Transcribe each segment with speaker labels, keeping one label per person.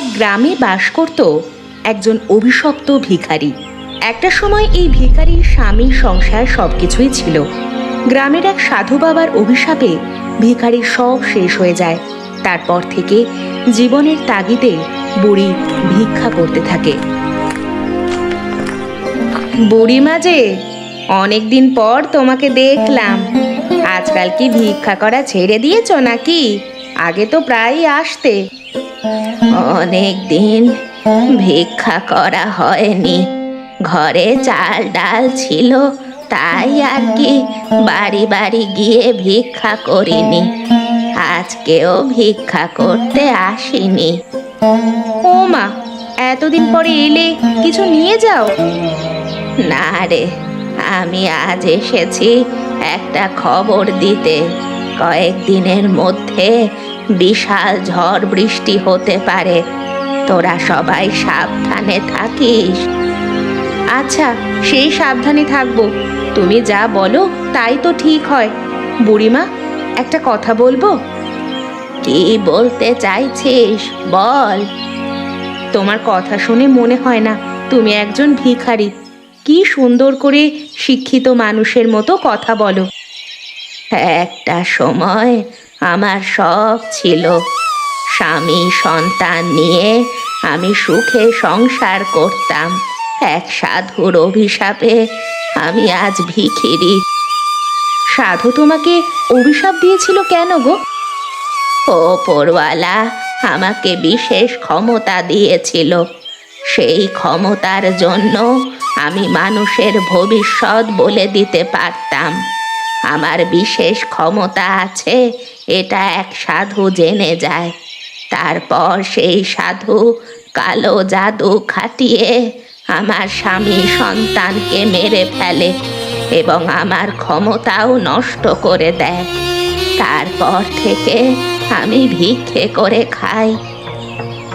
Speaker 1: এক গ্রামে বাস করত একজন অভিশপ্ত ভিখারি। একটা সময় এই ভিখারির স্বামী, সংসার সবকিছুই ছিল। গ্রামের এক সাধু বাবার অভিশাপে ভিখারির সব শেষ হয়ে যায়। তারপর থেকে জীবনের তাগিদে বুড়ি ভিক্ষা করতে থাকে। বুড়িমা যে, অনেকদিন পর তোমাকে দেখলাম। আজকাল কি ভিক্ষা করা ছেড়ে দিয়েছো নাকি? আগে তো প্রায়ই আসতে। অনেক দিন ভিক্ষা করা হয়নি, ঘরে চাল ডাল ছিল, তাই আর কি বাড়ি বাড়ি গিয়ে ভিক্ষা করিনি। আজকেও ভিক্ষা করতে আসিনি। ও মা, এতদিন পরে এলে, কিছু নিয়ে যাও। না রে, আমি আজ এসেছি একটা খবর দিতে। কয়েকদিনের মধ্যে বিশাল ঝড় বৃষ্টি হতে পারে, তোরা সবাই সাবধানে থাকিস। আচ্ছা, সেই সাবধানে থাকবো। তুমি যা বলো তাই তো ঠিক হয়। বুড়িমা, একটা কথা বলবো? কি বলতে চাইছিস, বল। তোমার কথা শুনে মনে হয় না তুমি একজন ভিখারি। কি সুন্দর করে শিক্ষিত মানুষের মতো কথা বলো। একটা সময় আমার সব ছিল, স্বামী সন্তান নিয়ে আমি সুখে সংসার করতাম। এক সাধুর অভিশাপে আমি আজ ভিখিরি। সাধু তোমাকে অভিশাপ দিয়েছিল কেন গো? ওপরওয়ালা আমাকে বিশেষ ক্ষমতা দিয়েছিল। সেই ক্ষমতার জন্য আমি মানুষের ভবিষ্যৎ বলে দিতে পারতাম। আমার বিশেষ ক্ষমতা আছে এটা এক সাধু জেনে যায়। তারপর সেই সাধু কালো জাদু খাটিয়ে আমার স্বামী সন্তানকে মেরে ফেলে এবং আমার ক্ষমতাও নষ্ট করে দেয়। তারপর থেকে আমি ভিক্ষে করে খাই।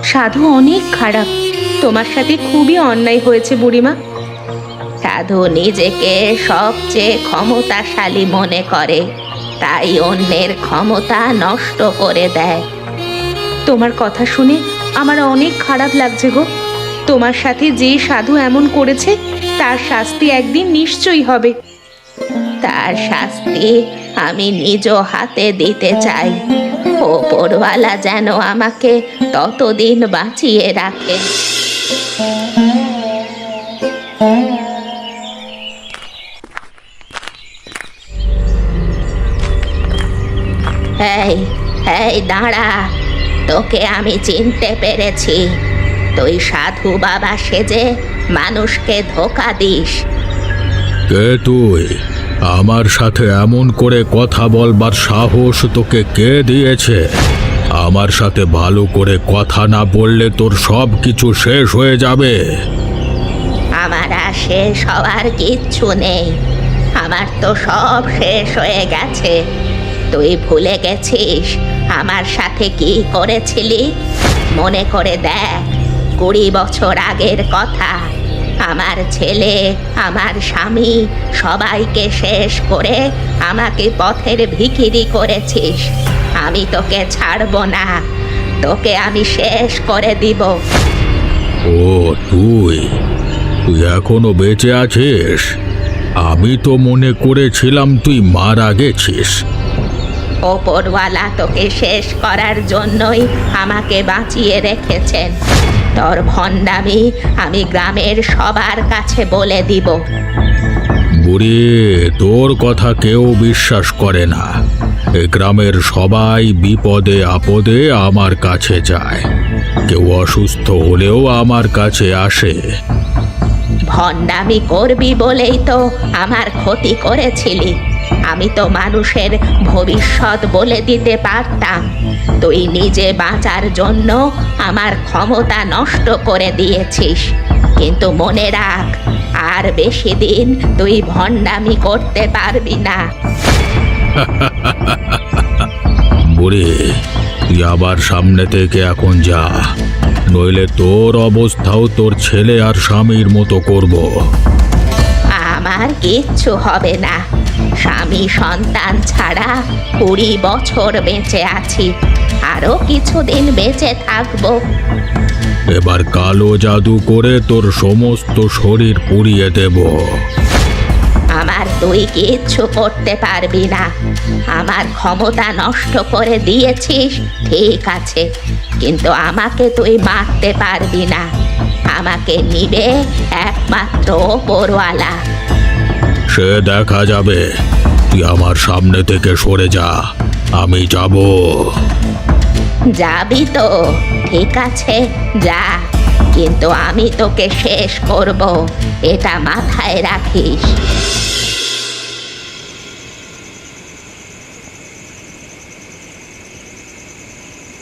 Speaker 1: সাধু অনেক খারাপ, তোমার সাথে খুবই অন্যায় হয়েছে বুড়িমা। সাধু নিজেকে সবচেয়ে ক্ষমতাশালী মনে করে, তাই অন্যের ক্ষমতা নষ্ট করে দেয়। তোমার কথা শুনে আমার অনেক খারাপ লাগছে গো। তোমার সাথে যে সাধু এমন করেছে তার শাস্তি একদিন নিশ্চয়ই হবে। তার শাস্তি আমি নিজ হাতে দিতে চাই। ওপরওয়ালা যেন আমাকে ততদিন বাঁচিয়ে রাখে। এই এই দাঁড়া, তোকে আমি চিনতে পেরেছি। তুই সাধু বাবা সেজে মানুষকে ধোঁকা দিস।
Speaker 2: কে তুই? আমার সাথে এমন করে কথা বলবার সাহস তোকে কে দিয়েছে? আমার সাথে ভালো করে কথা না বললে তোর সব কিছু শেষ হয়ে যাবে।
Speaker 1: আমার আর শেষ হওয়ার কিচ্ছু নেই। আমার তো সব শেষ হয়ে গেছে। তুই ভুলে গেছিস আমার সাথে কি করেছিলি? মনে করে দেখ, 20 বছর আগের কথা। আমার ছেলে, আমার স্বামী, সবাইকে শেষ করে আমাকে পথের ভিখিরি করেছিস। আমি তোকে ছাড়বো না, তোকে আমি শেষ করে দিব।
Speaker 2: ও, তুই তুই এখনো বেঁচে আছিস? আমি তো মনে করেছিলাম তুই মারা গেছিস।
Speaker 1: ওপরওয়ালা তোকে শেষ করার জন্যই আমাকে বাঁচিয়ে রেখেছেন। তোর ভণ্ডামি আমি গ্রামের সবার কাছে বলে দিব।
Speaker 2: বুড়ি, তোর কথা কেউ বিশ্বাস করে না। এ গ্রামের সবাই বিপদে আপদে আমার কাছে যায়, কেউ অসুস্থ হলেও আমার কাছে আসে।
Speaker 1: ভণ্ডামি করবি বলেই তো আমার ক্ষতি করেছিলি। আমি তো মানুষের ভবিষ্যৎ বলে দিতে পারতাম। তুই নিজে বাঁচার জন্য আমার ক্ষমতা নষ্ট করে দিয়েছিস। কিন্তু মনে রাখ, আর বেশি দিন তুই ভণ্ডামি করতে পারবি না।
Speaker 2: বুড়ি, তুই আবার সামনে থেকে এখন যা, নইলে তোর অবস্থাও তোর ছেলে আর স্বামীর মতো করব।
Speaker 1: আমার কিচ্ছু হবে না। স্বামী সন্তান ছাড়া 20 বছর বেঁচে আছি, আরো কিছুদিন বেঁচে থাকবো।
Speaker 2: এবার কালো জাদু করে তোর সমস্ত শরীর পুড়িয়ে দেব।
Speaker 1: আমার তুই কিচ্ছু করতে পারবি না। আমার ক্ষমতা নষ্ট করে দিয়েছিস ঠিক আছে, কিন্তু আমাকে তুই মারতে পারবি না। আমাকে নিবে একমাত্র ওপরওয়ালা।
Speaker 2: সে দেখা যাবে, তুই আমার সামনে থেকে সরে যা, আমি যাব।
Speaker 1: যাবি তো? ঠিক আছে যা, কিন্তু আমি তোকে শেষ করব, এটা মাথায় রাখিস।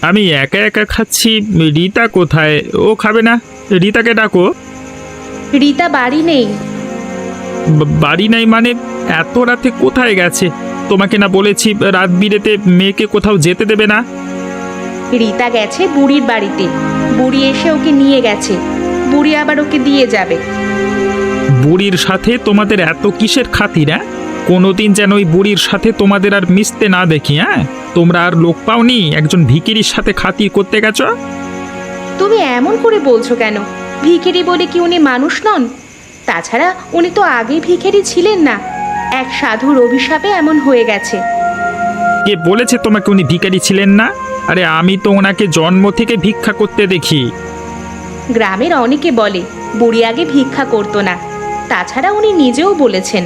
Speaker 3: আমি একা একা খাচ্ছি, রীতা কোথায়? ও খাবে না? রীতাকে ডাকো।
Speaker 1: রীতা বাড়ি নেই।
Speaker 3: বাড়ি নাই মানে? এত রাতে কোথায় গেছে? তোমাকে না বলেছি রাত বিরেতে মেয়েকে কোথাও যেতে দেবে না?
Speaker 1: রীতা গেছে বুড়ির বাড়িতে, বুড়ি এসে ওকে নিয়ে গেছে, বুড়ি আবার ওকে দিয়ে যাবে।
Speaker 3: বুড়ির সাথে তোমাদের এত কিসের খাতির? হ্যাঁ, কোনোদিন যেন ওই বুড়ির সাথে তোমাদের আর মিশতে না দেখি। হ্যাঁ, তোমরা আর লোক পাওনি একজন ভিখিরির সাথে খাতির করতে গেছো?
Speaker 1: তুমি এমন করে বলছো কেন? ভিখিরি বলে কি উনি মানুষ নন? তাছাড়া উনি তো আগে ভিখিরি ছিলেন না, এক সাধুর অভিশাপে এমন হয়ে গেছে।
Speaker 3: কে বলেছে তোমাকে উনি ভিখারি ছিলেন না? আরে আমি তো ওনাকে জন্ম থেকে ভিক্ষা করতে দেখি।
Speaker 1: গ্রামের অনেকে বলে বুড়ি আগে ভিক্ষা করতো না, তাছাড়া উনি নিজেও বলেছেন।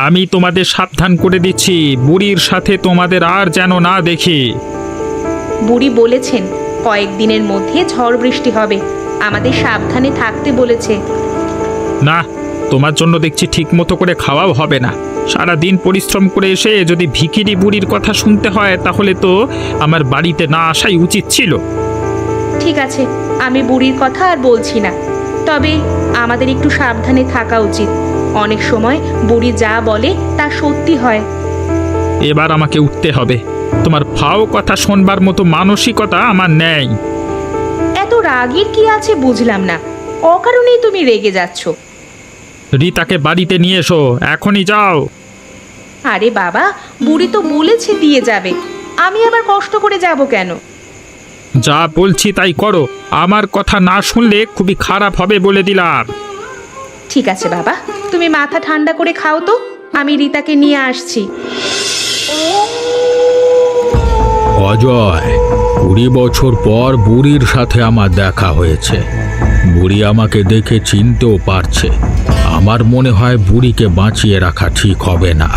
Speaker 3: আমি তোমাদের সাবধান করে দিচ্ছি, বুড়ির সাথে তোমাদের আর যেন না দেখি।
Speaker 1: বুড়ি বলেছেন কয়েকদিনের মধ্যে ঝড় বৃষ্টি হবে, আমাদের সাবধানে থাকতে বলেছে।
Speaker 3: না, তোমার জন্য দেখছি ঠিক মতো করে খাওয়াও হবে না। সারা দিন পরিশ্রম করে এসে যদি ভিখিরি বুড়ির কথা শুনতে হয় তাহলে তো আমার বাড়িতে না আসাই উচিত ছিল।
Speaker 1: ঠিক আছে, আমি বুড়ির কথা আর বলছি না, তবে আমাদের একটু সাবধানে থাকা উচিত। অনেক সময় বুড়ি যা বলে তা সত্যি হয়।
Speaker 3: এবার আমাকে উঠতে হবে, তোমার ফাও কথা শোনবার মতো মানসিকতা আমার নেই।
Speaker 1: এত রাগের কি আছে বুঝলাম না, অকারণেই তুমি রেগে যাচ্ছ।
Speaker 3: রীতাকে বাড়িতে নিয়ে এসো, এখনই যাও।
Speaker 1: আরে বাবা, বুড়ি তো বলেছে দিয়ে যাবে, আমি আবার কষ্ট করে যাব কেন?
Speaker 3: যা বলছি তাই করো, আমার কথা না শুনলে খুবই খারাপ হবে বলে দিলাম।
Speaker 1: ঠিক আছে বাবা, তুমি মাথা ঠান্ডা করে খাও তো, আমি রীতাকে নিয়ে আসছি।
Speaker 2: অজয়, 20 বছর পর বুড়ির সাথে আমার দেখা হয়েছে। বুড়ি আমাকে দেখে চিনতেও পারছে। আমার মনে হয় বুড়িকে বাঁচিয়ে রাখা ঠিক হবে না।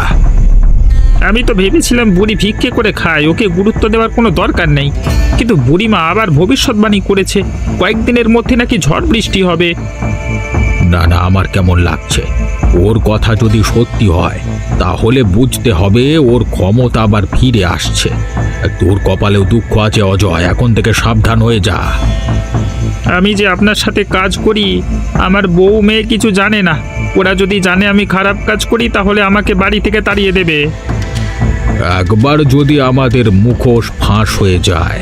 Speaker 3: আমি তো ভেবেছিলাম বুড়ি ভিক্ষে করে খায়, ওকে গুরুত্ব দেওয়ার কোনো দরকার নেই, কিন্তু বুড়িমা আবার ভবিষ্যৎবাণী করেছে কয়েকদিনের মধ্যে নাকি ঝড় বৃষ্টি হবে।
Speaker 2: না না, আমার কেমন লাগছে। ওর কথা যদি সত্যি হয় তাহলে বুঝতে হবে ওর ক্ষমতা আবার ফিরে আসছে। তোর কপালেও দুঃখ আছে অজয়, এখন থেকে সাবধান হয়ে যা।
Speaker 3: আমি যে আপনার সাথে কাজ করি, আমার বউ মেয়ে কিছু জানে না। ওরা যদি জানে আমি খারাপ কাজ করি তাহলে আমাকে বাড়ি থেকে তাড়িয়ে দেবে।
Speaker 2: একবার যদি আমাদের মুখোশ ফাঁস হয়ে যায়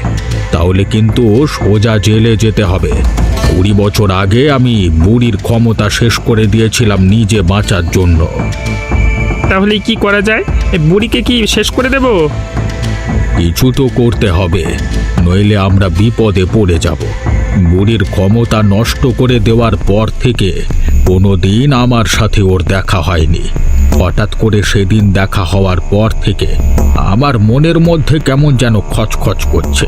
Speaker 2: তাহলে কিন্তু সোজা জেলে যেতে হবে। 20 বছর আগে আমি বুড়ির ক্ষমতা শেষ করে দিয়েছিলাম নিজে বাঁচার জন্য।
Speaker 3: তাহলে কি করা যায়? এ বুড়িকে কি শেষ করে দেব?
Speaker 2: কিছু তো করতে হবে, নইলে আমরা বিপদে পড়ে যাব। বুড়ির ক্ষমতা নষ্ট করে দেওয়ার পর থেকে কোনোদিন আমার সাথে ওর দেখা হয়নি। হঠাৎ করে সেদিন দেখা হওয়ার পর থেকে আমার মনের মধ্যে কেমন যেন খচখচ করছে।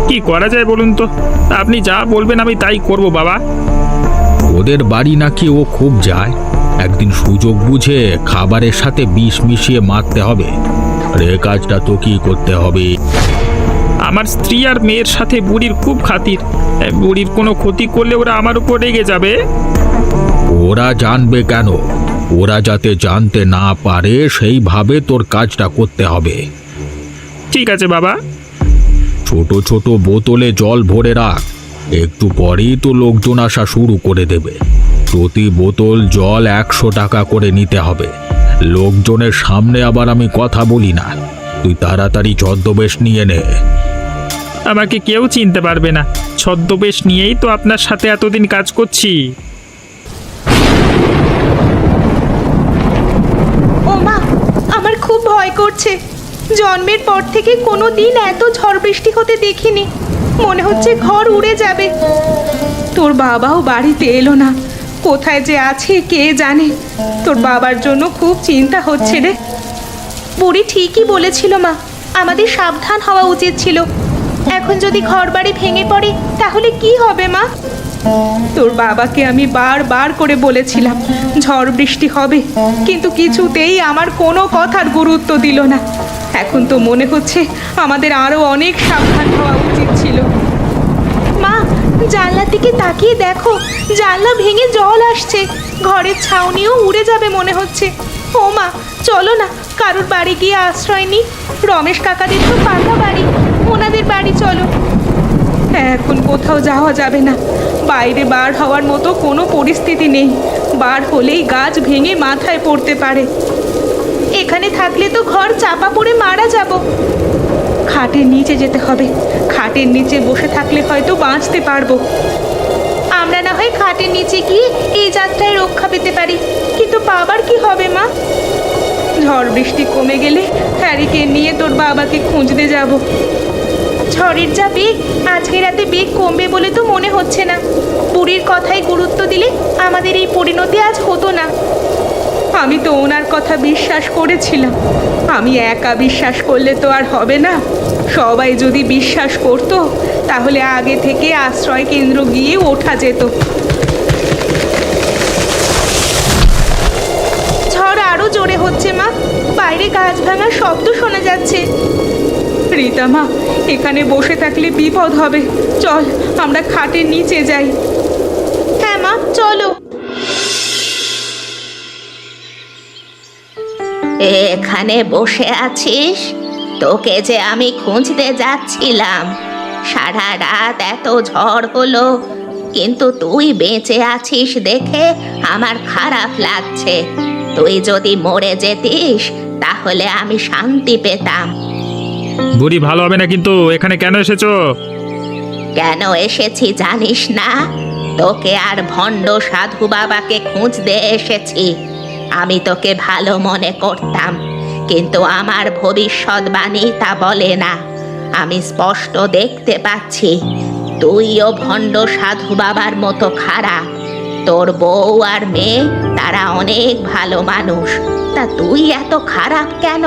Speaker 3: কি করা যায় বলুন তো? আপনি যা বলবেন আমি তাই করব বাবা।
Speaker 2: ওদের বাড়ি নাকি ও খুব যায়। একদিন সুযোগ বুঝে খাবারের সাথে বিষ মিশিয়ে মারতে হবে। আর এ কাজটা তো কি করতে হবে?
Speaker 3: আমার স্ত্রী আর মেয়ের সাথে বুড়ির খুব খাতির, বুড়ির কোনো ক্ষতি করলে ওরা আমার উপর রেগে যাবে।
Speaker 2: ওরা জানবে কেন? ওরা যাতে জানতে না পারে সেইভাবে তোর কাজটা করতে হবে।
Speaker 3: ঠিক আছে বাবা।
Speaker 2: ছোট ছোট বোতলে জল ভরে রাখ, একটু পরেই তো লোকজন আসা শুরু করে দেবে। প্রতি বোতল জল 100 টাকা করে নিতে হবে। লোকজনের সামনে আবার আমি কথা বলি না, তুই তাড়াতাড়ি ছদ্মবেশ নিয়ে নে।
Speaker 3: আমাকে কেউ চিনতে পারবে না, ছদ্মবেশ নিয়েই তো আপনার সাথে এতদিন কাজ করছি।
Speaker 1: ও মা, আমার খুব ভয় করছে। জন্মের পর থেকে কোনো দিন এত ঝড় বৃষ্টি হতে দেখিনি। মনে হচ্ছে ঘর উড়ে যাবে। তোর বাবাও বাড়িতে এলো না, কোথায় যে আছে কে জানে। তোর বাবার জন্য খুব চিন্তা হচ্ছে রে। বুড়ি ঠিকই বলেছিল মা, আমাদের সাবধান হওয়া উচিত ছিল। এখন যদি ঘরবাড়ি ভেঙে পড়ে তাহলে কি হবে মা? তোর বাবাকে আমি বারবার করে বলেছিলাম ঝড় বৃষ্টি হবে, কিন্তু কিছুতেই আমার কোনো কথার গুরুত্ব দিল না। এখন তো মনে হচ্ছে আমাদের আরো অনেক সাবধান হওয়া উচিত ছিল। মা, জানলার দিকে তাকিয়ে দেখো, জানলা ভেঙে জল আসছে, ঘরের ছাউনিও উড়ে যাবে মনে হচ্ছে। ও মা, চলো না কারোর বাড়ি গিয়ে আশ্রয় নিই। রমেশ কাকাদের তো পাকা বাড়ি, ওনাদের বাড়ি চলো। এখন কোথাও যাওয়া যাবে না, বাইরে বার হওয়ার মতো কোনো পরিস্থিতি নেই। বার হলেই গাছ ভেঙে মাথায় পড়তে পারে। এখানে থাকলে তো ঘর চাপা পড়ে মারা যাব। খাটের নিচে যেতে হবে, খাটের নিচে বসে থাকলে হয়তো বাঁচতে পারবো। আমরা না হয় খাটের নিচে গিয়ে এই যাত্রায় রক্ষা পেতে পারি, কিন্তু বাবার কি হবে মা? ঝড় বৃষ্টি কমে গেলে হ্যারিকে নিয়ে তোর বাবাকে খুঁজতে যাব। ঝড়ের যা বেগ, আজকে রাতে বেগ কমবে বলে তো মনে হচ্ছে না। বুড়ির কথায় গুরুত্ব দিলে আমাদের এই পরিণতি আজ হতো না। আমি তো ওনার কথা বিশ্বাস করেছিলাম। আমি একা বিশ্বাস করলে তো আর হবে না। সবাই যদি বিশ্বাস করতো তাহলে আগে থেকে আশ্রয় কেন্দ্র গিয়ে ওঠা যেত। ঝড় আরো জোরে হচ্ছে মা, বাইরে গাছ ভাঙার শব্দ শোনা যাচ্ছে। রীতা মা, এখানে বসে থাকলে বিপদ হবে, চল আমরা খাটের নিচে যাই। হ্যাঁ মা, চলো। এখানে বসে আছিস? তোকে যে আমি খুঁজতে যাচ্ছিলাম। সারা রাত এত ঝড় হলো, কিন্তু তুই বেঁচে আছিস দেখে আমার খারাপ লাগছে। তুই যদি মরে যেতিস তাহলে আমি শান্তি পেতাম।
Speaker 3: বুড়ি ভালো হবে না, কিন্তু এখানে কেন এসেছো?
Speaker 1: কেন এসেছি জানিস না? তোকে আর ভণ্ড সাধু বাবাকে খুঁজতে এসেছি। আমি তোকে ভালো মনে করতাম, কিন্তু আমার ভবিষ্যৎবাণী তা বলে না। আমি স্পষ্ট দেখতে পাচ্ছি তুইও ভণ্ড সাধু বাবার মতো খারাপ। তোর বউ আর মেয়ে তারা অনেক ভালো মানুষ, তা তুই এত খারাপ কেন?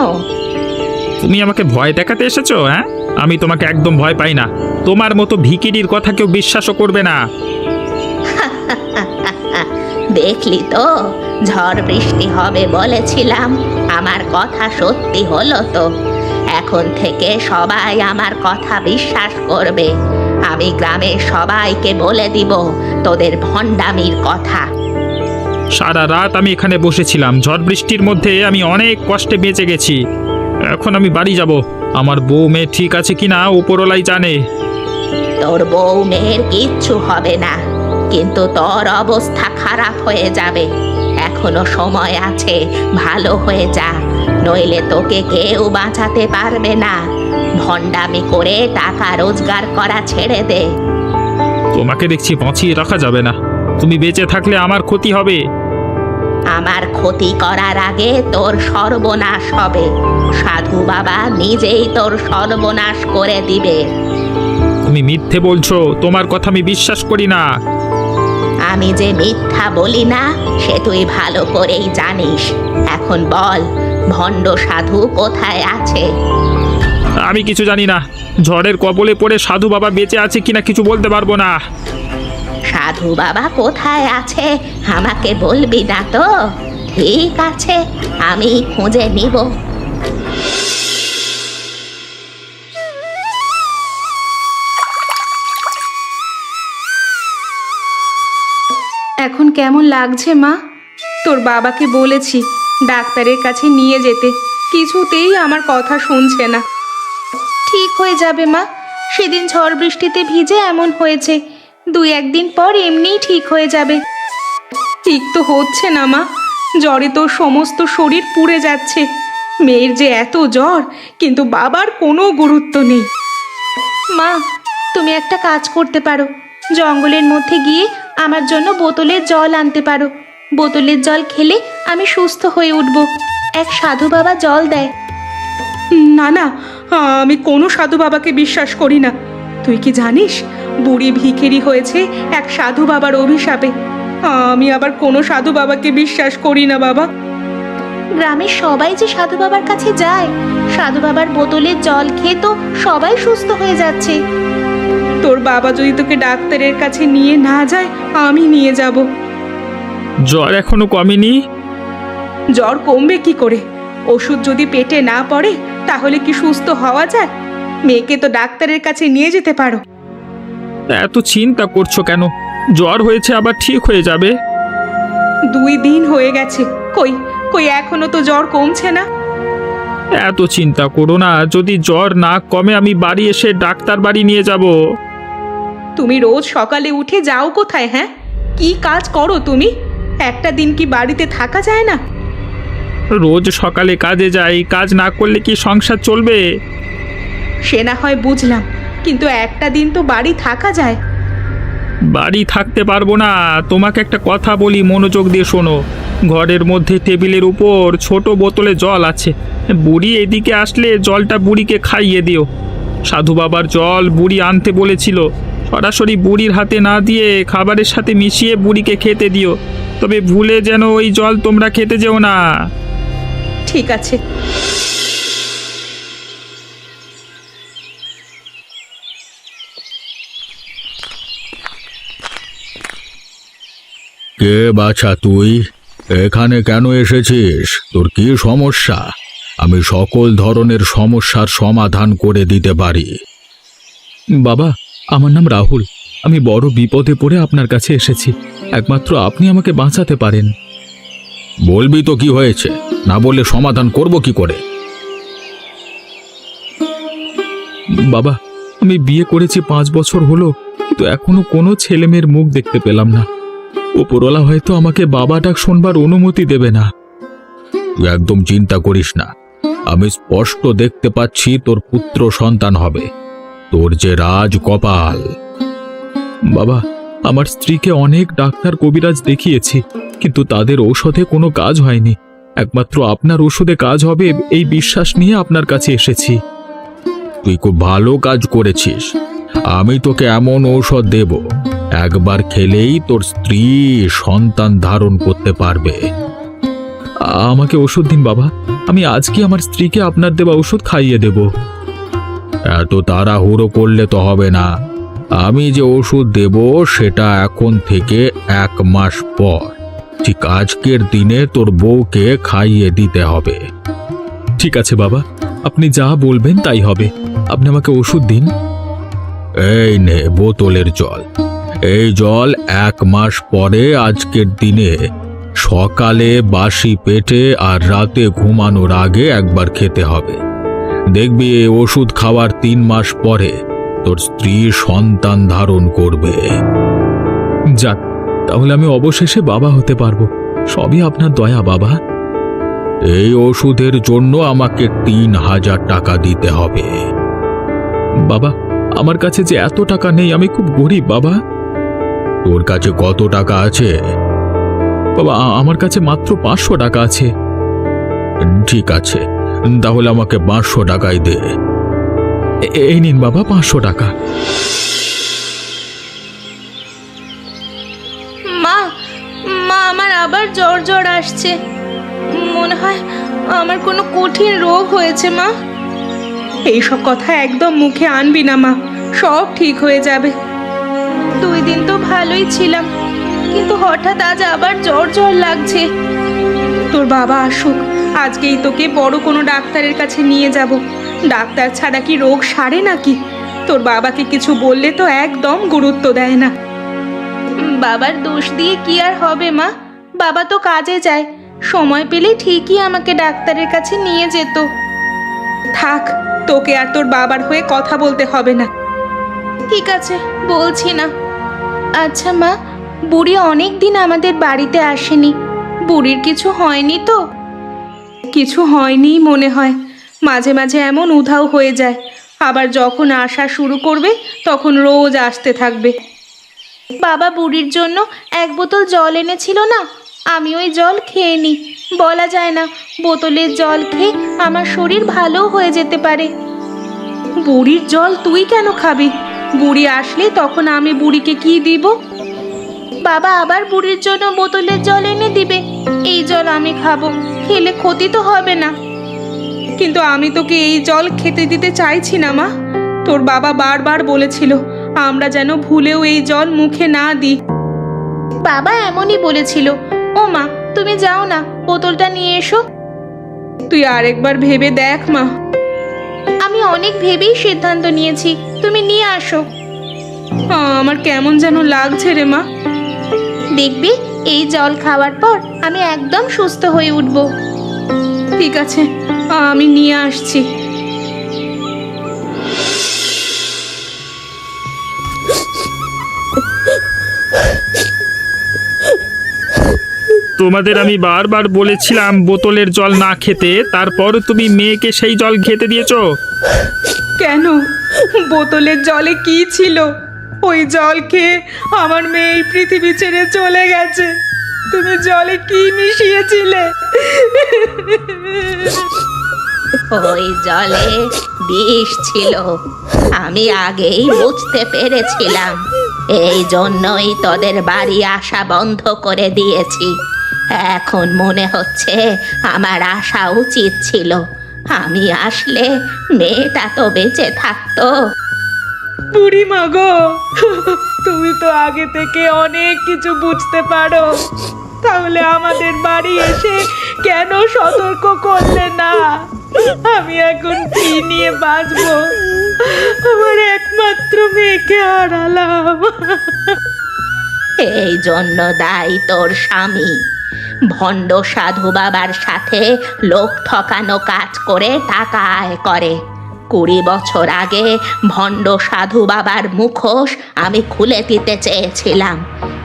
Speaker 3: তুমি আমাকে ভয় দেখাতে এসেছো? হ্যাঁ, আমি তোমাকে একদম ভয় পাই না। তোমার মতো ভিখিরির কথা কেউ বিশ্বাসও করবে না।
Speaker 1: দেখলি তো, ঝড় বৃষ্টি হবে বলেছিলাম, আমার কথা সত্যি হলো তো। এখন থেকে সবাই আমার কথা বিশ্বাস করবে। আমি গ্রামের সবাইকে বলে দিব তোদের ভণ্ডামির কথা।
Speaker 3: সারা রাত আমি এখানে বসেছিলাম, ঝড় বৃষ্টির মধ্যে আমি অনেক কষ্টে বেঁচে গেছি। এখন আমি বাড়ি যাব। আমার বউ মেয়ে ঠিক আছে কিনা উপরওয়ালাই জানে।
Speaker 1: তোর বউ মেয়ের কিচ্ছু হবে না, কিন্তু তোর অবস্থা খারাপ হয়ে যাবে। এখনো সময় আছে, ভালো হয়ে যা, নইলে তোকে কেউ বাঁচাতে পারবে না। ভণ্ডামি করে টাকা রোজগার করা ছেড়ে দে।
Speaker 3: তোমাকে দেখছি বাঁচিয়ে রাখা যাবে না। তুমি বেঁচে থাকলে আমার ক্ষতি হবে।
Speaker 1: আমার ক্ষতি করার আগে তোর সর্বনাশ হবে। সাধু বাবা নিজেই তোর সর্বনাশ করে দিবে।
Speaker 3: তুমি মিথ্যে বলছো, তোমার কথা আমি বিশ্বাস করি না।
Speaker 1: আমি যে মিথ্যা বলি না সে তুই ভালো করেই জানিস। এখন বল, ভণ্ড সাধু কোথায় আছে?
Speaker 3: আমি কিছু জানি না। ঝড়ের কবলে পড়ে সাধু বাবা বেঁচে আছে কিনা কিছু বলতে পারবো না।
Speaker 1: সাধু বাবা কোথায় আছে আমাকে বলবি না তো? ঠিক আছে, আমি খুঁজে নিব। এখন কেমন লাগছে মা? তোর বাবাকে বলেছি ডাক্তারের কাছে নিয়ে যেতে, কিছুতেই আমার কথা শুনছে না। ঠিক হয়ে যাবে মা, সেদিন ঝড় বৃষ্টিতে ভিজে এমন হয়েছে, 2-1 দিন পর এমনিই ঠিক হয়ে যাবে। ঠিক তো হচ্ছে না মা, জ্বরে তোর সমস্ত শরীর পুড়ে যাচ্ছে। মেয়ের যে এত জ্বর, কিন্তু বাবার কোনো গুরুত্ব নেই। মা, তুমি একটা কাজ করতে পারো, জঙ্গলের মধ্যে গিয়ে আমার জন্য বোতলের জল আনতে পারো। বোতলের জল খেলে আমি সুস্থ হয়ে উঠব। এক সাধু বাবা জল দেয়। না না, আমি কোনো সাধু বাবাকে বিশ্বাস করি না। তুই কি জানিস বুড়ি ভিখিরি হয়েছে এক সাধু বাবার অভিশাপে। আমি আবার কোনো সাধু বাবাকে বিশ্বাস করি না বাবা। গ্রামের সবাই যে সাধু বাবার কাছে যায়, সাধু বাবার বোতলের জল খেয়ে তো সবাই সুস্থ হয়ে যাচ্ছে। তোর বাবা যদি তোকে ডাক্তারের কাছে নিয়ে না যায়, আমি নিয়ে যাব।
Speaker 3: জ্বর এখনো কমেনি?
Speaker 1: জ্বর কমবে কি করে? ওষুধ যদি পেটে না পড়ে তাহলে কি সুস্থ হওয়া যায়? মেয়েকে তো ডাক্তারের কাছে নিয়ে যেতে পারো।
Speaker 3: এত চিন্তা করছো কেন? জ্বর হয়েছে আবার ঠিক হয়ে যাবে।
Speaker 1: 2 দিন হয়ে গেছে, কই কই এখনো তো জ্বর কমছে না।
Speaker 3: এত চিন্তা করো না, যদি জ্বর না কমে আমি বাড়ি এসে ডাক্তার বাড়ি নিয়ে যাব।
Speaker 1: তুমি রোজ সকালে উঠে যাও কোথায়? হ্যাঁ, কি কাজ করো তুমি? একটা দিন কি বাড়িতে থাকা যায় না?
Speaker 3: রোজ সকালে কাজে যাই, কাজ না করলে কি সংসার চলবে?
Speaker 1: সে না হয় বুঝলাম, কিন্তু একটা দিন তো বাড়ি থাকা যায়।
Speaker 3: বাড়ি থাকতে পারবো না। তোমাকে একটা কথা বলি, মনোযোগ দিয়ে শোনো। ঘরের মধ্যে টেবিলের উপর ছোট বোতলে জল আছে। বুড়ি এদিকে আসলে জলটা বুড়িকে খাইয়ে দিও। সাধু বাবার জল বুড়ি আনতে বলেছিল, সরাসরি বুড়ির হাতে না দিয়ে খাবারের সাথে মিশিয়ে বুড়িকে খেতে দিও। তবে ভুলে যেন ওই জল তোমরা খেতে যেও না।
Speaker 1: ঠিক আছে।
Speaker 2: কে বাছা তুই? এখানে কেন এসেছিস? তোর কি সমস্যা? আমি সকল ধরনের সমস্যার সমাধান করে দিতে পারি।
Speaker 4: বাবা, আমার নাম রাহুল। আমি বড় বিপদে পড়ে আপনার কাছে এসেছি। একমাত্র আপনি আমাকে বাঁচাতে পারেন।
Speaker 2: বলবি তো কি হয়েছে, না বললে সমাধান করব কি করে?
Speaker 4: বাবা, আমি বিয়ে করেছি 5 বছর হলো, কিন্তু এখনো কোনো ছেলে মেয়ের মুখ দেখতে পেলাম না। ওপরওয়ালা হয়তো আমাকে বাবা ডাক শোনবার অনুমতি দেবে না।
Speaker 2: তুই একদম চিন্তা করিস না, আমি স্পষ্ট দেখতে পাচ্ছি তোর পুত্র সন্তান হবে। তোর যে রাজ কপাল।
Speaker 4: বাবা, আমার স্ত্রীকে অনেক ডাক্তার কবিরাজ দেখিয়েছি, কিন্তু তাদের ঔষধে কোনো কাজ হয়নি। একমাত্র আপনার ওষুধে কাজ হবে এই বিশ্বাস নিয়ে আপনার কাছে এসেছি।
Speaker 2: তুই খুব ভালো কাজ করেছিস। আমি তোকে এমন ঔষধ দেব, একবার খেলেই তোর স্ত্রী সন্তান ধারণ করতে পারবে।
Speaker 4: আমাকে ওষুধ দিন বাবা, আমি আজকে আমার স্ত্রীকে আপনার দেওয়া ওষুধ খাইয়ে দেব।
Speaker 2: এত তাড়াহুড়ো করলে তো হবে না। আমি যে ওষুধ দেব সেটা এখন থেকে 1 মাস পর, ঠিক আজকের দিনে তোর বউকে খাইয়ে দিতে হবে।
Speaker 4: ঠিক আছে বাবা, আপনি যা বলবেন তাই হবে। আপনি আমাকে ওষুধ দিন।
Speaker 2: এই নে বোতলের জল। এই জল 1 মাস পরে আজকের দিনে সকালে বাসি পেটে আর রাতে ঘুমানোর আগে একবার খেতে হবে। দেখবি এই ওষুধ খাওয়ার 3 মাস পরে তোর স্ত্রী সন্তান ধারণ করবে।
Speaker 4: যাক, তাহলে আমি অবশেষে বাবা হতে পারবো। সবই আপনার দয়া বাবা।
Speaker 2: এই ওষুধের জন্য আমাকে 3000 টাকা দিতে হবে।
Speaker 4: বাবা, আমার কাছে যে এত টাকা নেই, আমি খুব গরিব বাবা।
Speaker 2: তোর কাছে কত টাকা আছে?
Speaker 4: বাবা, আমার কাছে মাত্র 500 টাকা আছে।
Speaker 2: ঠিক আছে, তাহলে আমাকে 500 টাকাই দে।
Speaker 4: এই নিন বাবা, 500 টাকা।
Speaker 1: মা, মা, আমার আবার জ্বর জ্বর আসছে। মনে হয় আমার কোনো কঠিন রোগ হয়েছে। মা, এইসব কথা একদম মুখে আনবি না মা, সব ঠিক হয়ে যাবে। 2 দিন তো ভালোই ছিলাম, কিন্তু হঠাৎ আজ আবার জ্বর জ্বর লাগছে। তোর বাবা আসুক, আজকেই তোকে বড় কোনো ডাক্তারের কাছে নিয়ে যাব। ডাক্তার ছাড়া কি রোগ সারে নাকি? তোর বাবাকে কিছু বললে তো একদম গুরুত্ব দেয় না। বাবার দোষ দিয়ে কি আর হবে মা? বাবা তো কাজে যায়, সময় পেলে ঠিকই আমাকে ডাক্তারের কাছে নিয়ে যেত। থাক, তোকে আর তোর বাবার হয়ে কথা বলতে হবে না। ঠিক আছে, বলছি না। আচ্ছা মা, বুড়ি অনেক দিন আমাদের বাড়িতে আসেনি। বুড়ির কিছু হয়নি তো? কিছু হয়নি মনে হয়। মাঝে মাঝে এমন উধাও হয়ে যায়, আবার যখন আসা শুরু করবে তখন রোজ আসতে থাকবে। বাবা বুড়ির জন্য 1 বোতল জল এনেছিল না, আমি ওই জল খেয়ে নিই। বলা যায় না, বোতলের জল খেয়ে আমার শরীর ভালো হয়ে যেতে পারে। বুড়ির জল তুই কেন খাবি? বুড়ি আসলে তখন আমি বুড়িকে কি দিব? বাবা আবার বুড়ির জন্য বোতলের জল এনে দিবে। এই জল আমি খাবো, খেলে ক্ষতি তো হবে না। কিন্তু আমি তোকে এই জল খেতে দিতে চাইছি না মা। তোর বাবা বারবার বলেছিল আমরা যেন ভুলেও এই জল মুখে না দিই। বাবা এমনই বলেছিল। ও মা, তুমি যাও না, বোতলটা নিয়ে এসো। তুই আরেকবার ভেবে দেখ মা। আমি অনেক ভেবেই সিদ্ধান্ত নিয়েছি, তুমি নিয়ে আসো। আমার কেমন যেন লাগছে রে মা। দেখবি এই জল খাওয়ার পর আমি একদম সুস্থ হয়ে উঠব। ঠিক আছে, আমি নিয়ে আসছি।
Speaker 3: তোমাদের আমি বারবার বলেছিলাম বোতলের জল না খেতে, তারপর তুমি মেয়েকে সেই জল খেতে দিয়েছো।
Speaker 1: কেন? বোতলের জলে কি ছিল? ওই জল খেয়ে আমার মেয়ে এই পৃথিবী ছেড়ে চলে গেছে। তুমি জলে কি মিশিয়েছিলে?
Speaker 5: ওই জলে বিষ ছিল, আমি আগেই বুঝতে পেরেছিলাম। এই জন্যই তোদের বাড়ি আসা বন্ধ করে দিয়েছি। এখন মনে হচ্ছে আমার আসা উচিত ছিল। আমি আসলে মেয়েটা তো বেঁচে থাকতো।
Speaker 1: বুড়িমা গো, তুমি তো আগে থেকে অনেক কিছু বুঝতে পারো, তাহলে আমাদের বাড়ি এসে কেন সতর্ক করলে না? আমি এখন কি নিয়ে বাঁচবো? আমার একমাত্র মেয়েকে হারালাম।
Speaker 5: এই জন্য দায়ী তোর স্বামী। ভণ্ড সাধু বাবার সাথে লোক ঠকানো কাজ করে টাকা আয় করে। 20 বছর আগে ভণ্ড সাধু বাবার মুখোশ আমি খুলে দিতে চেয়েছিলাম,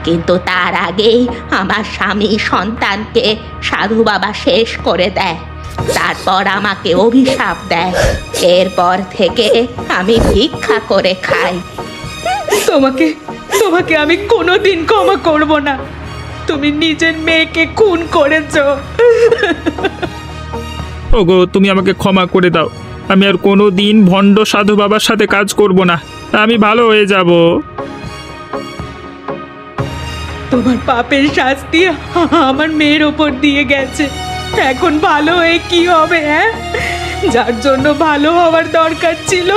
Speaker 5: কিন্তু তার আগেই আমার স্বামী সন্তানকে সাধু বাবা শেষ করে দেয়। তারপর আমাকে অভিশাপ দেয়। এরপর থেকে আমি ভিক্ষা করে খাই।
Speaker 1: তোমাকে তোমাকে আমি কোনোদিন ক্ষমা করব না। তুমি নিজের মেয়েকে খুন করেছো।
Speaker 3: ওগো, তুমি আমাকে ক্ষমা করে দাও। আমি আর কোনো দিন ভণ্ড সাধু বাবার সাথে কাজ করব না। আমি ভালো হয়ে যাব।
Speaker 1: তোমার পাপের শাস্তি আমার মেয়ের ওপর দিয়ে গেছে। এখন ভালো হয়ে কি হবে? হ্যাঁ, যার জন্য ভালো হওয়ার দরকার ছিল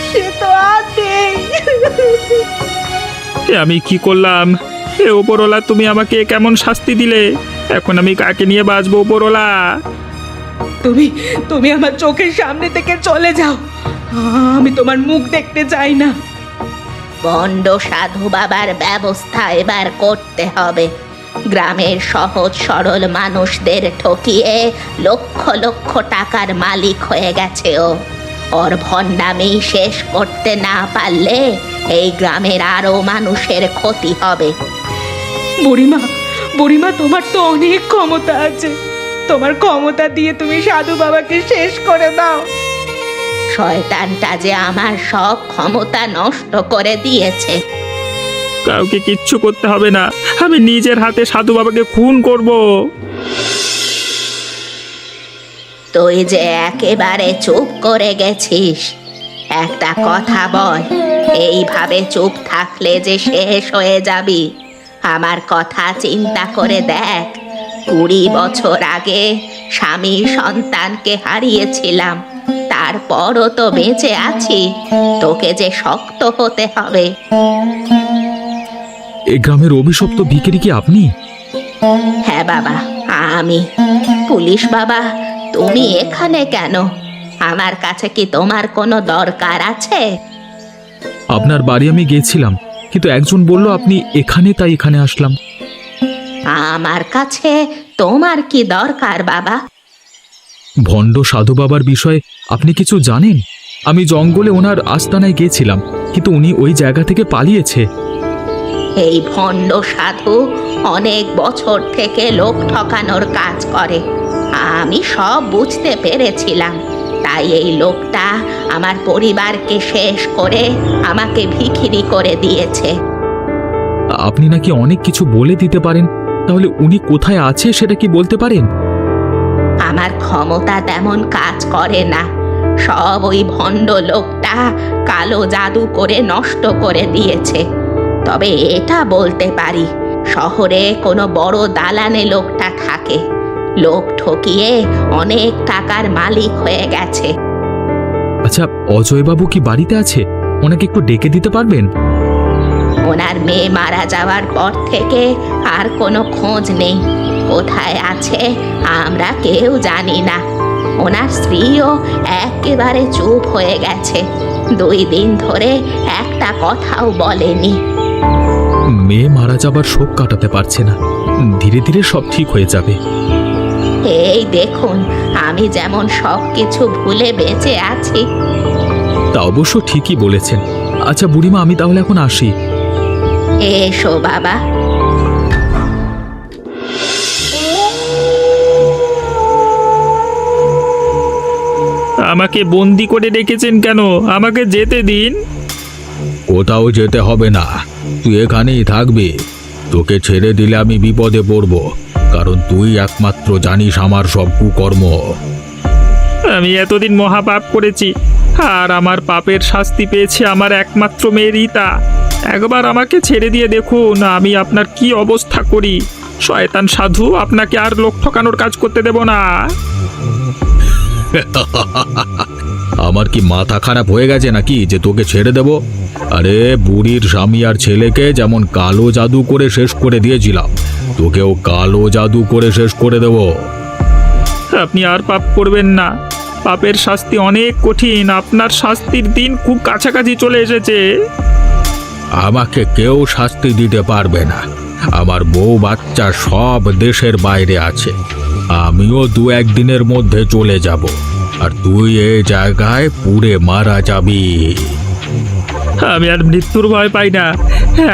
Speaker 1: সে তো আর নেই।
Speaker 3: আমি কি করলাম? এ ওপরওয়ালা, তুমি আমাকে কেমন শাস্তি দিলে? এখন আমি কাকে নিয়ে বাঁচবো ওপরওয়ালা?
Speaker 1: তুমি তুমি আমার চোখের সামনে থেকে চলে যাও। আমি তোমার মুখ দেখতে চাই না।
Speaker 5: ভণ্ড সাধু বাবার ব্যবস্থা এবার করতে হবে। গ্রামের সহজ সরল মানুষদের ঠকিয়ে লক্ষ লক্ষ টাকার মালিক হয়ে গেছে ও। ওর ভণ্ডামি শেষ করতে না পারলে এই গ্রামের আরো মানুষের ক্ষতি হবে।
Speaker 1: বুড়িমা, বুড়িমা, তোমার তো অনেক ক্ষমতা আছে। তোমার ক্ষমতা দিয়ে তুমি সাধু বাবাকে শেষ করে দাও।
Speaker 5: শয়তানটা যে আমার সব ক্ষমতা নষ্ট করে দিয়েছে।
Speaker 3: কাউকে কিচ্ছু করতে হবে না, আমি নিজের হাতে সাধু বাবাকে খুন করব।
Speaker 5: তুই যে একেবারে চুপ করে গেছিস। একটা কথা বল, এইভাবে চুপ থাকলে যে শেষ হয়ে যাবি। আমার কথা চিন্তা করে দেখ, 20 বছর আগে স্বামী সন্তানকে হারিয়েছিলাম, তারপরও তো বেঁচে আছি। তোকে যে শক্ত হতে হবে।
Speaker 4: এই গ্রামের অভিশপ্ত ভিখারি কি আপনি?
Speaker 5: হ্যাঁ বাবা, আমি। পুলিশ বাবা, তুমি এখানে কেন? আমার কাছে কি তোমার কোনো দরকার আছে?
Speaker 4: আপনার বাড়ি আমি গিয়েছিলাম, কিন্তু একজন বলল আপনি এখানে, তাই এখানে আসলাম।
Speaker 5: আমার কাছে তোমার কি দরকার বাবা?
Speaker 4: ভণ্ড সাধু বাবার বিষয়ে আপনি কিছু জানেন? আমি জঙ্গলে ওনার আস্তানায় গিয়েছিলাম, কিন্তু উনি ওই জায়গা থেকে পালিয়েছে।
Speaker 5: এই ভণ্ড সাধু অনেক বছর থেকে লোক ঠকানোর কাজ করে। আমি সব বুঝতে পেরেছিলাম, তাই এই লোকটা আমার পরিবারকে শেষ করে আমাকে ভিখিরি করে দিয়েছে।
Speaker 4: আপনি নাকি অনেক কিছু বলে দিতে পারেন, তাহলে উনি কোথায় আছে সেটা কি বলতে পারেন?
Speaker 5: আমার ক্ষমতা তেমন কাজ করে না। সব ওই ভণ্ড লোকটা কালো জাদু করে নষ্ট করে দিয়েছে। তবে এটা বলতে পারি, শহরে কোনো বড় দালানে লোকটা থাকে, লোক ঠকিয়ে অনেক টাকার মালিক হয়ে গেছে।
Speaker 4: আচ্ছা, অজয়বাবু কি বাড়িতে আছে? ওনাকে একটু ডেকে দিতে পারবেন?
Speaker 5: ওনার মেয়ে মারা যাওয়ার পর থেকে আর কোনো খোঁজ নেই। কোথায় আছে আমরা কেউ জানি না। ওনার স্ত্রীও একেবারে চুপ হয়ে গেছে, 2 দিন ধরে একটা কথাও বলেনি।
Speaker 4: মেয়ে মারা যাবার শোক কাটাতে পারছে না, ধীরে ধীরে সব ঠিক হয়ে যাবে।
Speaker 5: এই দেখুন, আমি যেমন সব কিছু ভুলে বেঁচে আছি।
Speaker 4: তা অবশ্য ঠিকই বলেছেন। আচ্ছা বুড়িমা, আমি তাহলে এখন আসি।
Speaker 5: এসো বাবা।
Speaker 3: আমাকে বন্দি করে রেখেছেন কেন? আমাকে যেতে দিন।
Speaker 2: কোথাও যেতে হবে না, তুই এখানেই থাকবি। তোকে ছেড়ে দিলে আমি বিপদে পড়ব, কারণ তুই একমাত্র জানিস আমার সব কুকর্ম।
Speaker 3: আমি এতদিন মহাপাপ করেছি, আর আমার পাপের শাস্তি পেয়েছে আমার একমাত্র মেয়ে রীতা। একবার আমাকে ছেড়ে দিয়ে দেখুন আমি আপনার কি অবস্থা করি। শয়তান সাধু, আপনাকে আর লোক ঠকানোর কাজ করতে দেব না।
Speaker 2: আমার কি মাথা খারাপ হয়ে গেছে নাকি যে তোকে ছেড়ে দেব? আরে বুড়ির স্বামী আর ছেলেকে যেমন কালো জাদু করে শেষ করে দিয়েছিলাম, তোকেও কালো জাদু করে শেষ করে দেব।
Speaker 3: আপনি আর পাপ করবেন না। পাপের শাস্তি অনেক কঠিন, আপনার শাস্তির দিন খুব কাছাকাছি চলে এসেছে।
Speaker 2: আমাকে কেউ শাস্তি দিতে পারবে না। আমার বউ বাচ্চা সব দেশের বাইরে আছে। আমিও 2-1 দিনের মধ্যে চলে যাব, আর তুই এই জায়গায় পুড়ে মারা যাবি।
Speaker 3: আমি আর মৃত্যুর ভয় পাই না।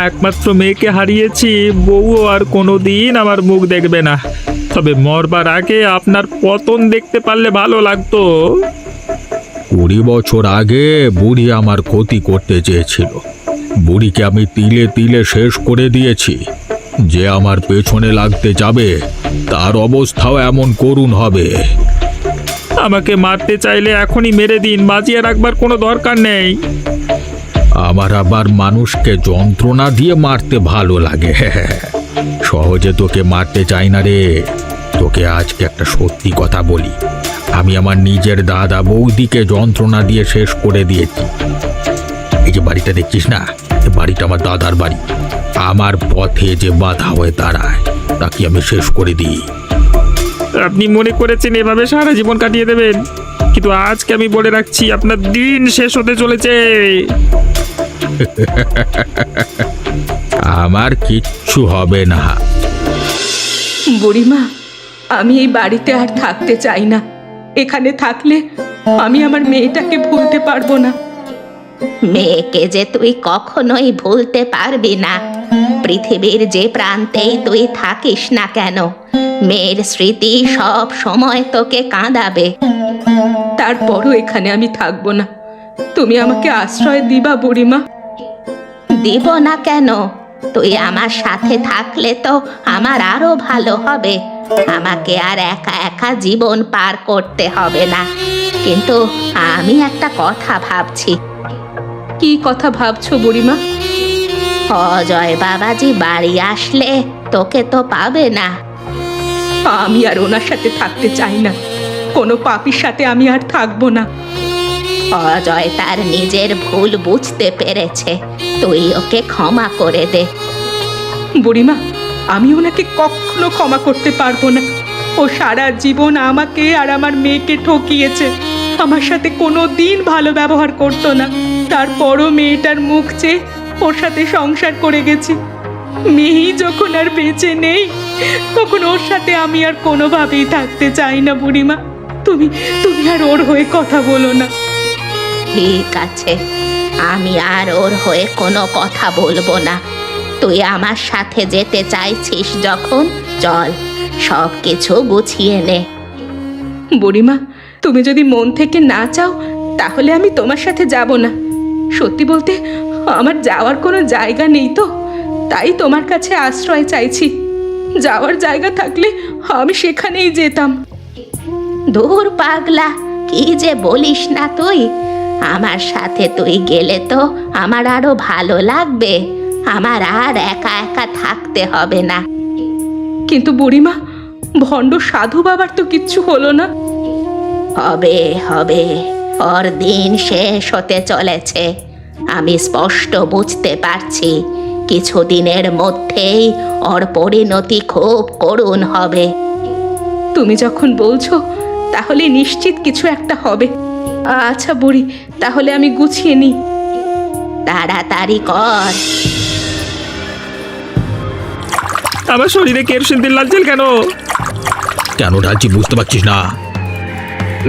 Speaker 3: একমাত্র মেয়েকে হারিয়েছি, বউও আর কোনো দিন আমার মুখ দেখবে না। তবে মরবার আগে আপনার পতন দেখতে পারলে ভালো লাগতো।
Speaker 2: 20 বছর আগে বুড়ি আমার ক্ষতি করতে চেয়েছিল। বুড়িকে আমি তিলে তিলে শেষ করে দিয়েছি। যে আমার পেছনে লাগতে যাবে তার অবস্থাও এমন করুণ হবে।
Speaker 3: আমাকে মারতে চাইলে এখনই মেরে দিন, বাঁচিয়ে রাখবার কোনো দরকার নেই।
Speaker 2: আমার আবার মানুষকে যন্ত্রণা দিয়ে মারতে ভালো লাগে। সহজে তোকে মারতে চাই না রে। তোকে আজকে একটা সত্যি কথা বলি, আমি আমার নিজের দাদা বৌদিকে যন্ত্রণা দিয়ে শেষ করে দিয়েছি। এই যে বাড়িটা দেখছিস না, এই বাড়িটা আমার দাদার বাড়ি। আমার পথে যে বাধা হয়ে দাঁড়ায় তাকে আমি শেষ করে দিই।
Speaker 3: আপনি মনে করেছেন এভাবে সারা জীবন কাটিয়ে দেবেন, কিন্তু আজকে আমি বলে রাখছি আপনার দিন শেষ হতে চলেছে।
Speaker 2: আমার কিচ্ছু হবে না।
Speaker 1: বুড়িমা, আমি এই বাড়িতে আর থাকতে চাই না। এখানে থাকলে আমি আমার মেয়েটাকে ভুলতে পারবো না।
Speaker 5: মেয়েকে যে তুই কখনোই ভুলতে পারবি না। পৃথিবীর যে প্রান্তেই তুই থাকিস না কেন, মেয়ের স্মৃতি সব সময় তোকে কাঁদাবে।
Speaker 1: তারপরও এখানে আমি থাকবো না। তুমি আমাকে আশ্রয় দিবা বুড়িমা?
Speaker 5: দিব না কেন? তুই আমার সাথে থাকলে তো আমার আরো ভালো হবে। আমাকে আর একা একা জীবন পার করতে হবে না। কিন্তু আমি একটা কথা ভাবছি।
Speaker 1: কি কথা ভাবছো বুড়িমা?
Speaker 5: অজয় বাবাজি বাড়ি আসলে তোকে তো পাবে না।
Speaker 1: আমি আর ওনার সাথে থাকতে চাই না। কোনো পাপীর সাথে আমি আর থাকবো না।
Speaker 5: অজয় তার নিজের ভুল বুঝতে পেরেছে, তুই ওকে ক্ষমা করে দে।
Speaker 1: বুড়িমা, আমি ওনাকে কখনো ক্ষমা করতে পারবো না। ও সারা জীবন আমাকে আর আমার মেয়েকে ঠকিয়েছে। আমার সাথে কোনো দিন ভালো ব্যবহার করতো না। তারপরও মেয়েটার মুখ চেয়ে ওর সাথে সংসার করে গেছি। মেয়েই যখন আর বেঁচে নেই, তখন ওর সাথে আমি আর কোনোভাবেই থাকতে চাই না বুড়িমা। তুমি তুমি আর ওর হয়ে কথা বলো না।
Speaker 5: ঠিক আছে, আমি আর ওর হয়ে কোনো কথা বলবো না। তুই আমার সাথে যেতে চাইছিস যখন, চল, সব কিছু গুছিয়ে নে।
Speaker 1: বুড়িমা, তুমি যদি মন থেকে না চাও তাহলে আমি তোমার সাথে যাব না। সত্যি বলতে আমার যাওয়ার কোনো জায়গা নেই তো, তাই তোমার কাছে আশ্রয় চাইছি। যাওয়ার জায়গা থাকলে আমি সেখানেই যেতাম।
Speaker 5: দূর পাগলা, কি যে বলিস না তুই, আমার সাথে তুই গেলে তো আমার আরো ভালো লাগবে। আমার আর একা একা থাকতে হবে না।
Speaker 1: কিন্তু বুড়িমা, ভণ্ড সাধু বাবার তো কিচ্ছু হলো না।
Speaker 5: হবে হবে, ওর দিন শেষ হতে চলেছে। আমি স্পষ্ট বুঝতে পারছি কিছুদিনের মধ্যেই ওর পরিণতি খুব করুণ হবে।
Speaker 1: তুমি যখন বলছো তাহলে নিশ্চিত কিছু একটা হবে। আচ্ছা বুড়ি, তাহলে আমি গুছিয়ে নিই।
Speaker 5: তাড়াতাড়ি কর।
Speaker 3: আমার শরীরে কেরোসিন তেল লাগছে কেন?
Speaker 2: কেন ঢালছি বুঝতে পারছিস না?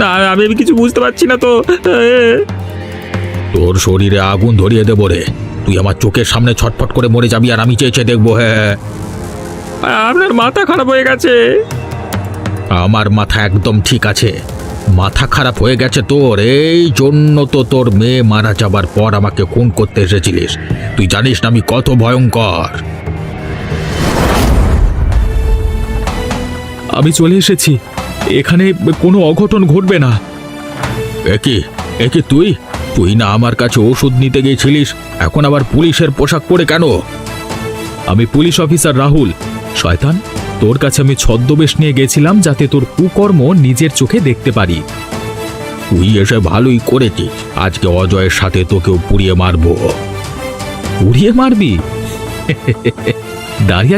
Speaker 3: না, আমি কিছু বুঝতে পারছি না তো।
Speaker 2: তোর শরীরে আগুন ধরিয়ে দেবো রে। তুই আমার চোখের সামনে ছটফট করে মরে যাবি আর আমি চেয়ে চেয়ে দেখবো। হ্যাঁ,
Speaker 3: আপনার মাথা খারাপ হয়ে গেছে।
Speaker 2: আমার মাথা একদম ঠিক আছে। মাথা খারাপ হয়ে গেছে তোর, এই জন্য তো তোর মেয়ে মারা যাবার পর আমাকে খুন করতে এসেছিলিস। তুই জানিস না আমি কত ভয়ঙ্কর।
Speaker 4: আমি চলে এসেছি, এখানে কোনো অঘটন ঘটবে না।
Speaker 2: একে একে তুই তুই না আমার কাছে ওষুধ নিতে গিয়েছিলিস, এখন আবার পুলিশের পোশাক পরে কেন?
Speaker 4: আমি পুলিশ অফিসার রাহুল। শয়তান, তোর কাছে আমি ছদ্মবেশ নিয়ে গেছিলাম যাতে তোর কুকর্ম নিজের চোখে দেখতে পারি।
Speaker 2: তুই এসে ভালোই করেছিস। আজকে অজয়ের সাথে তোকেও পুড়িয়ে মারবো।
Speaker 4: উড়িয়ে মারবি? দাঁড়িয়ে